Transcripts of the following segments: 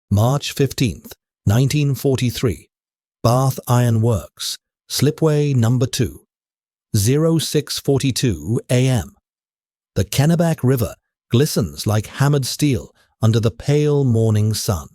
March 15th, 1943. Bath Iron Works, Slipway No. 2. 06:42 a.m. The Kennebec River glistens like hammered steel under the pale morning sun.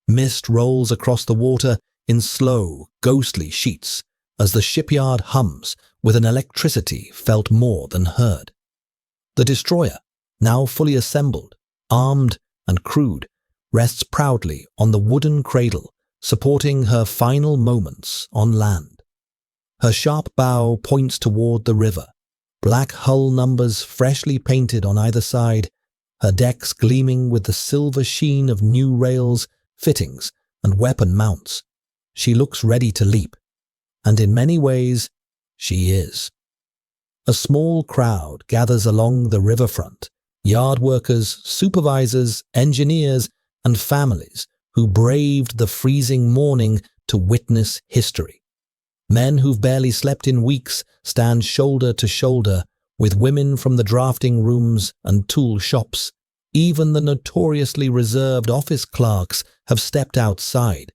Mist rolls across the water in slow, ghostly sheets as the shipyard hums with an electricity felt more than heard. The destroyer, now fully assembled, armed and crewed, rests proudly on the wooden cradle, supporting her final moments on land. Her sharp bow points toward the river, black hull numbers freshly painted on either side, her decks gleaming with the silver sheen of new rails, fittings, and weapon mounts. She looks ready to leap, and in many ways, she is. A small crowd gathers along the riverfront, yard workers, supervisors, engineers, and families who braved the freezing morning to witness history. Men who've barely slept in weeks stand shoulder to shoulder with women from the drafting rooms and tool shops. Even the notoriously reserved office clerks have stepped outside.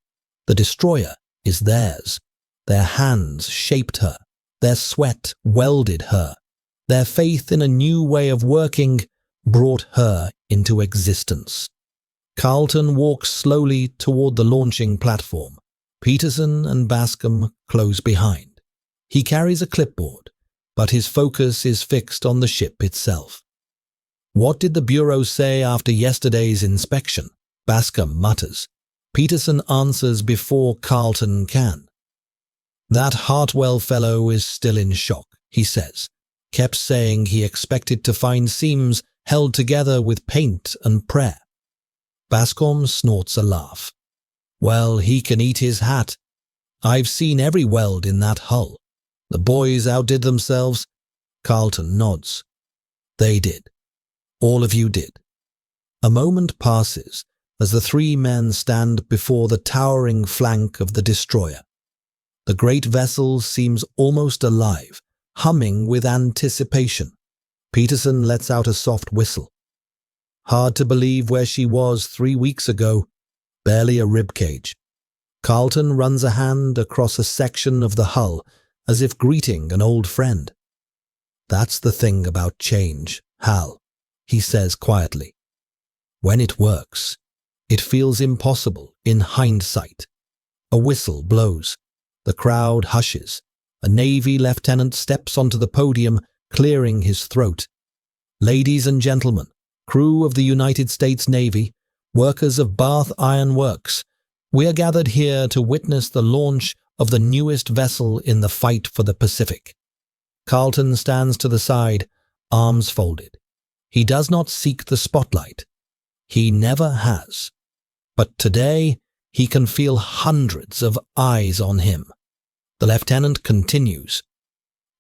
The destroyer is theirs. Their hands shaped her. Their sweat welded her. Their faith in a new way of working brought her into existence. Carleton walks slowly toward the launching platform. Peterson and Bascom close behind. He carries a clipboard, but his focus is fixed on the ship itself. "What did the Bureau say after yesterday's inspection?" Bascom mutters. Peterson answers before Carleton can. "That Hartwell fellow is still in shock," he says. "Kept saying he expected to find seams held together with paint and prayer." Bascom snorts a laugh. "Well, he can eat his hat. I've seen every weld in that hull. The boys outdid themselves." Carleton nods. "They did. All of you did." A moment passes as the three men stand before the towering flank of the destroyer. The great vessel seems almost alive, humming with anticipation. Peterson lets out a soft whistle. Hard to believe where she was 3 weeks ago, barely a ribcage. Carleton runs a hand across a section of the hull as if greeting an old friend. "That's the thing about change, Hal," he says quietly. "When it works, it feels impossible in hindsight." A whistle blows. The crowd hushes. A Navy lieutenant steps onto the podium, clearing his throat. "Ladies and gentlemen, crew of the United States Navy, workers of Bath Iron Works, we are gathered here to witness the launch of the newest vessel in the fight for the Pacific." Carleton stands to the side, arms folded. He does not seek the spotlight. He never has. But today, he can feel hundreds of eyes on him. The lieutenant continues.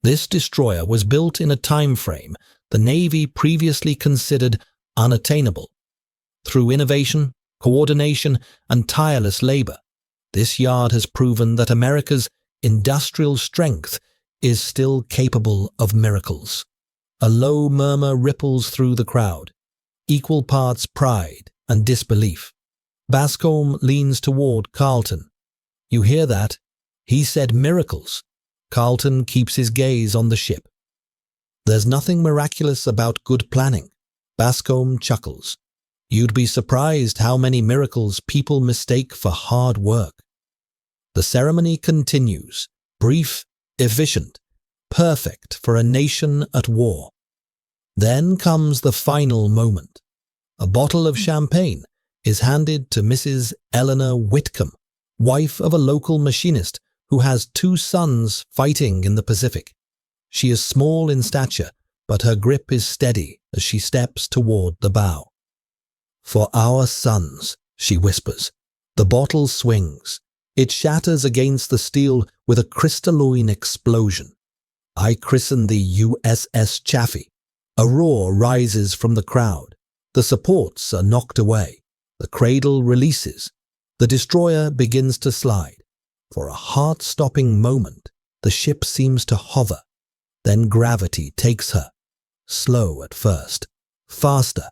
"This destroyer was built in a time frame the Navy previously considered unattainable. Through innovation, coordination, and tireless labor, this yard has proven that America's industrial strength is still capable of miracles." A low murmur ripples through the crowd, equal parts pride and disbelief. Bascom leans toward Carleton. "You hear that? He said miracles." Carleton keeps his gaze on the ship. "There's nothing miraculous about good planning." Bascom chuckles. "You'd be surprised how many miracles people mistake for hard work." The ceremony continues, brief, efficient, perfect for a nation at war. Then comes the final moment. A bottle of champagne is handed to Mrs. Eleanor Whitcomb, wife of a local machinist who has 2 sons fighting in the Pacific. She is small in stature, but her grip is steady as she steps toward the bow. "For our sons," she whispers. The bottle swings. It shatters against the steel with a crystalline explosion. "I christen the USS Chaffee." A roar rises from the crowd. The supports are knocked away. The cradle releases. The destroyer begins to slide. For a heart-stopping moment, the ship seems to hover. Then gravity takes her. Slow at first. Faster.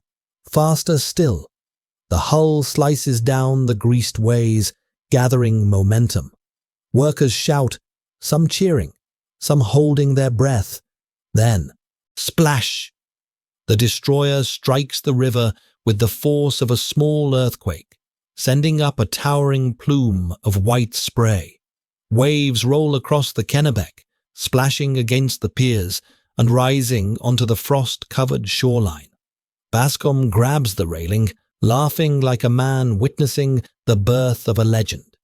Faster still. The hull slices down the greased ways, gathering momentum. Workers shout, some cheering, some holding their breath. Then, splash! The destroyer strikes the river with the force of a small earthquake, sending up a towering plume of white spray. Waves roll across the Kennebec, splashing against the piers and rising onto the frost-covered shoreline. Bascom grabs the railing, laughing like a man witnessing the birth of a legend.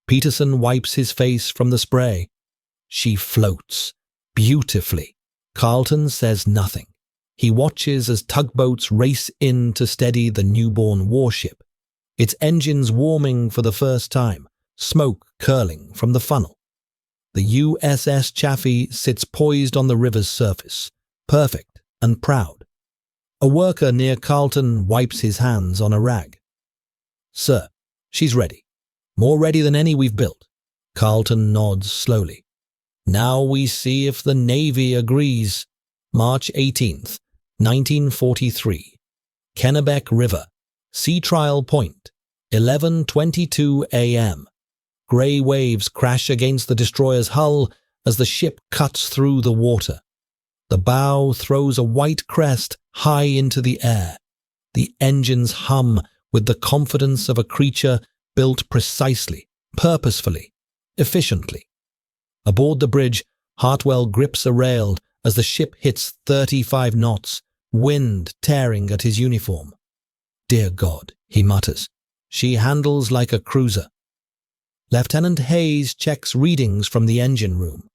Peterson wipes his face from the spray. She floats, beautifully. Carleton says nothing. He watches as tugboats race in to steady the newborn warship, its engines warming for the first time, smoke curling from the funnel. The USS Chaffee sits poised on the river's surface, perfect and proud. A worker near Carleton wipes his hands on a rag. "Sir, she's ready. More ready than any we've built." Carleton nods slowly. "Now we see if the Navy agrees." March 18th, 1943. Kennebec River, Sea Trial Point, 11:22 a.m. Grey waves crash against the destroyer's hull as the ship cuts through the water. The bow throws a white crest high into the air. The engines hum with the confidence of a creature built precisely, purposefully, efficiently. Aboard the bridge, Hartwell grips a rail as the ship hits 35 knots, wind tearing at his uniform. "Dear God," he mutters, "she handles like a cruiser." Lieutenant Hayes checks readings from the engine room.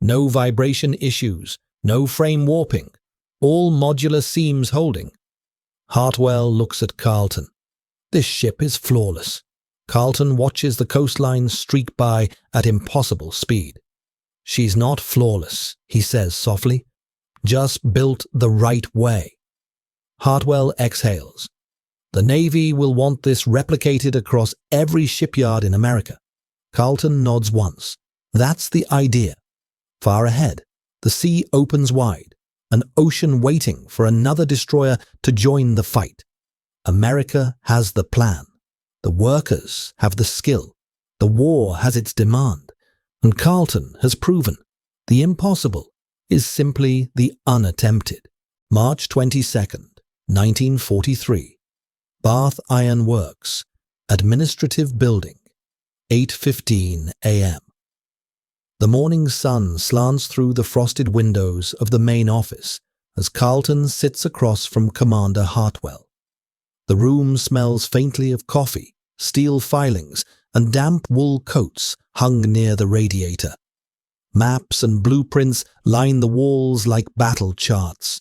No vibration issues, no frame warping, all modular seams holding. Hartwell looks at Carleton. This ship is flawless. Carleton watches the coastline streak by at impossible speed. "She's not flawless," he says softly. "Just built the right way." Hartwell exhales. "The Navy will want this replicated across every shipyard in America." Carleton nods once. That's the idea. Far ahead, the sea opens wide, an ocean waiting for another destroyer to join the fight. America has the plan. The workers have the skill. The war has its demand. And Carleton has proven the impossible is simply the unattempted. March 22nd, 1943. Bath Iron Works, Administrative Building, 8:15 a.m. The morning sun slants through the frosted windows of the main office as Carleton sits across from Commander Hartwell. The room smells faintly of coffee, steel filings, and damp wool coats hung near the radiator. Maps and blueprints line the walls like battle charts.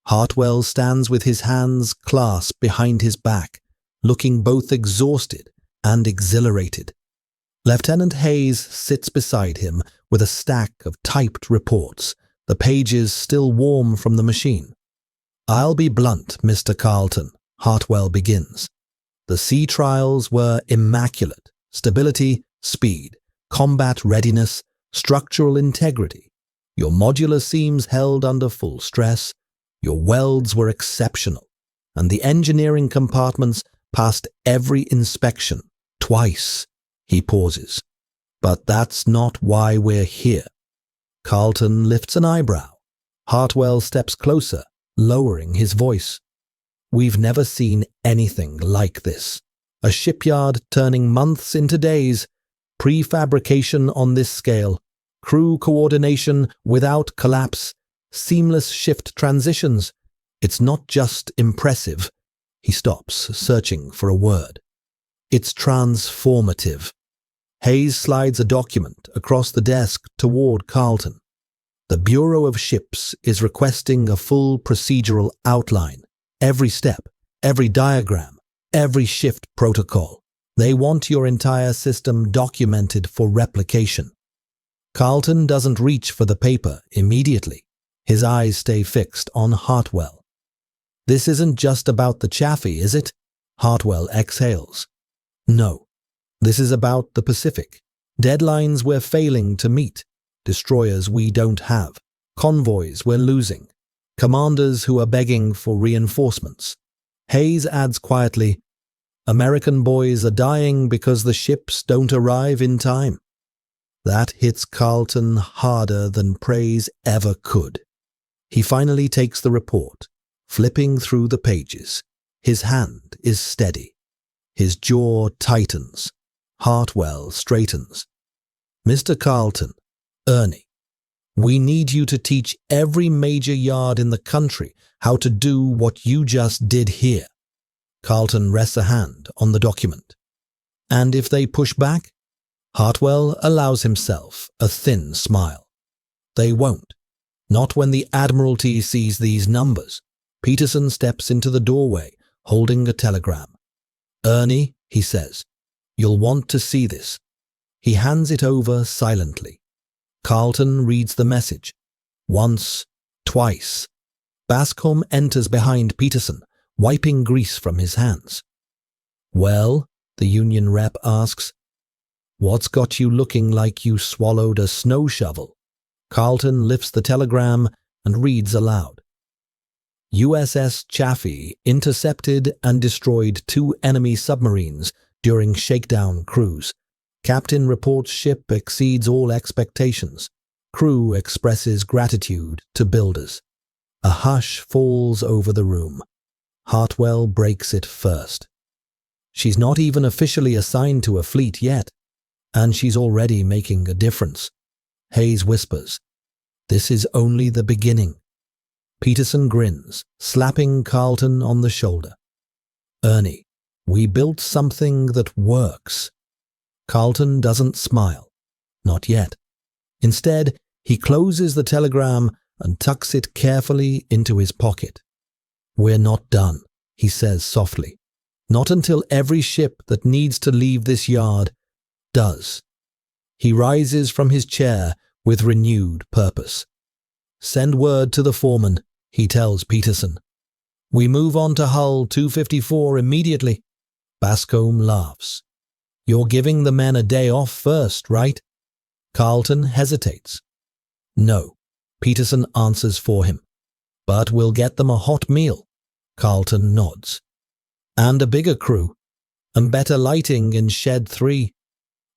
Hartwell stands with his hands clasped behind his back, looking both exhausted and exhilarated. Lieutenant Hayes sits beside him with a stack of typed reports, the pages still warm from the machine. "I'll be blunt, Mr. Carleton," Hartwell begins. "The sea trials were immaculate. Stability, speed, combat readiness, structural integrity. Your modular seams held under full stress. Your welds were exceptional. And the engineering compartments passed every inspection, twice." He pauses. "But that's not why we're here." Carleton lifts an eyebrow. Hartwell steps closer, lowering his voice. "We've never seen anything like this. A shipyard turning months into days, prefabrication on this scale, crew coordination without collapse, seamless shift transitions. It's not just impressive." He stops, searching for a word. "It's transformative." Hayes slides a document across the desk toward Carleton. "The Bureau of Ships is requesting a full procedural outline. Every step, every diagram, every shift protocol. They want your entire system documented for replication." Carleton doesn't reach for the paper immediately. His eyes stay fixed on Hartwell. "This isn't just about the Chaffee, is it?" Hartwell exhales. "No. This is about the Pacific. Deadlines we're failing to meet. Destroyers we don't have. Convoys we're losing. Commanders who are begging for reinforcements." Hayes adds quietly, American boys are dying because the ships don't arrive in time. That hits Carleton harder than praise ever could. He finally takes the report, flipping through the pages. His hand is steady. His jaw tightens. Hartwell straightens. Mr. Carleton, Ernie, we need you to teach every major yard in the country how to do what you just did here. Carleton rests a hand on the document. And if they push back? Hartwell allows himself a thin smile. They won't. Not when the Admiralty sees these numbers. Peterson steps into the doorway, holding a telegram. Ernie, he says, you'll want to see this. He hands it over silently. Carleton reads the message. Once, twice. Bascom enters behind Peterson, wiping grease from his hands. Well, the union rep asks, what's got you looking like you swallowed a snow shovel? Carleton lifts the telegram and reads aloud. USS Chaffee intercepted and destroyed 2 enemy submarines during shakedown cruise. Captain reports ship exceeds all expectations. Crew expresses gratitude to builders. A hush falls over the room. Hartwell breaks it first. She's not even officially assigned to a fleet yet, and she's already making a difference. Hayes whispers, this is only the beginning. Peterson grins, slapping Carleton on the shoulder. Ernie, we built something that works. Carleton doesn't smile. Not yet. Instead, he closes the telegram and tucks it carefully into his pocket. We're not done, he says softly. Not until every ship that needs to leave this yard does. He rises from his chair with renewed purpose. Send word to the foreman, he tells Peterson. We move on to hull 254 immediately. Bascom laughs. You're giving the men a day off first, right? Carleton hesitates. No, Peterson answers for him. But we'll get them a hot meal. Carleton nods. And a bigger crew, and better lighting in Shed 3,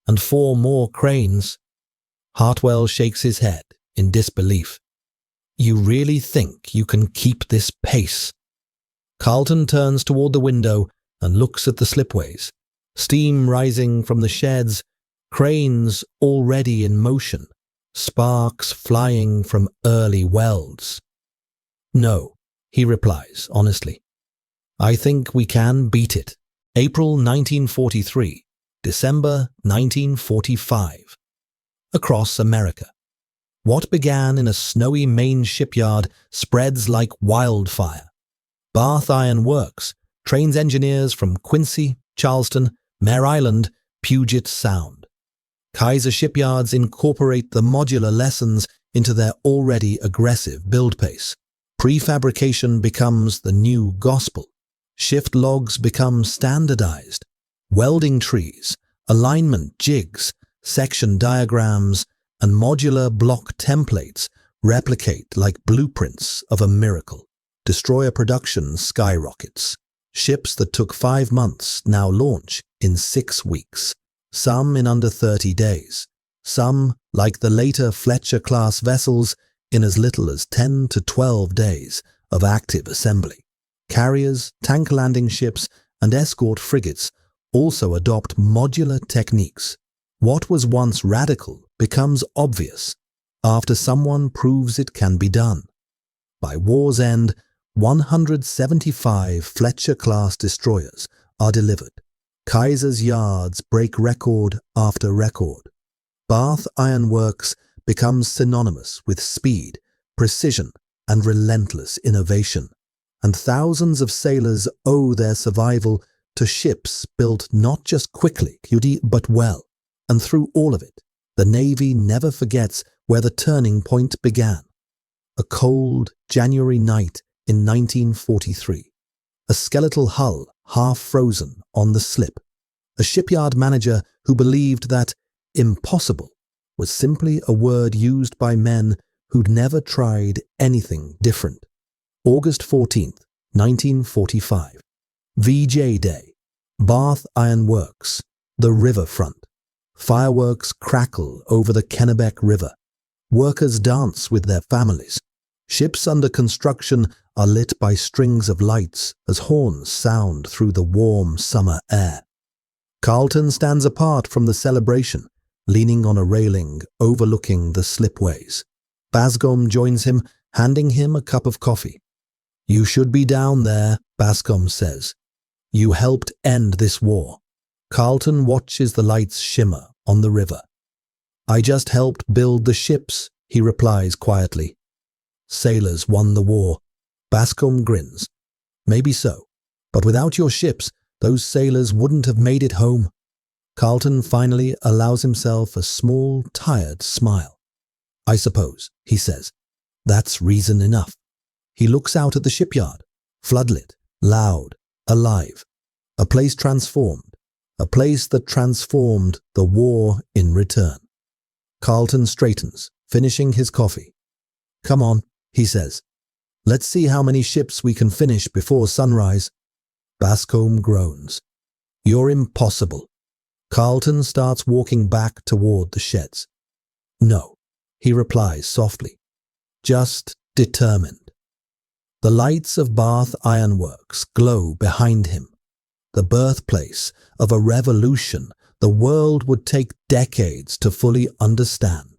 and 4 more cranes. Hartwell shakes his head in disbelief. You really think you can keep this pace? Carleton turns toward the window and looks at the slipways. Steam rising from the sheds, cranes already in motion, sparks flying from early welds. No, he replies honestly. I think we can beat it. April 1943, December 1945. Across America. What began in a snowy Maine shipyard spreads like wildfire. Bath Iron Works trains engineers from Quincy, Charleston, Mare Island, Puget Sound. Kaiser shipyards incorporate the modular lessons into their already aggressive build pace. Prefabrication becomes the new gospel. Shift logs become standardized. Welding trees, alignment jigs, section diagrams, and modular block templates replicate like blueprints of a miracle. Destroyer production skyrockets. Ships that took 5 months now launch in 6 weeks. Some in under 30 days. Some, like the later Fletcher-class vessels, in as little as 10 to 12 days of active assembly. Carriers, tank landing ships, and escort frigates also adopt modular techniques. What was once radical becomes obvious after someone proves it can be done. By war's end, 175 Fletcher-class destroyers are delivered. Kaiser's yards break record after record. Bath Iron Works becomes synonymous with speed, precision, and relentless innovation. And thousands of sailors owe their survival to ships built not just quickly, but well. And through all of it, the Navy never forgets where the turning point began. A cold January night in 1943. A skeletal hull half frozen on the slip. A shipyard manager who believed that impossible was simply a word used by men who'd never tried anything different. August 14th, 1945. VJ Day. Bath Iron Works, the riverfront. Fireworks crackle over the Kennebec River. Workers dance with their families. Ships under construction are lit by strings of lights as horns sound through the warm summer air. Carleton stands apart from the celebration, leaning on a railing overlooking the slipways. Bascom joins him, handing him a cup of coffee. "You should be down there," Bascom says. "You helped end this war." Carleton watches the lights shimmer on the river. "I just helped build the ships," he replies quietly. "Sailors won the war." Bascom grins. "Maybe so, but without your ships, those sailors wouldn't have made it home." Carleton finally allows himself a small, tired smile. "I suppose," he says. "That's reason enough." He looks out at the shipyard, floodlit, loud, alive. A place transformed, a place that transformed the war in return. Carleton straightens, finishing his coffee. "Come on," he says. "Let's see how many ships we can finish before sunrise." Bascom groans. "You're impossible." Carleton starts walking back toward the sheds. "No," he replies softly. "Just determined." The lights of Bath Iron Works glow behind him. The birthplace of a revolution the world would take decades to fully understand.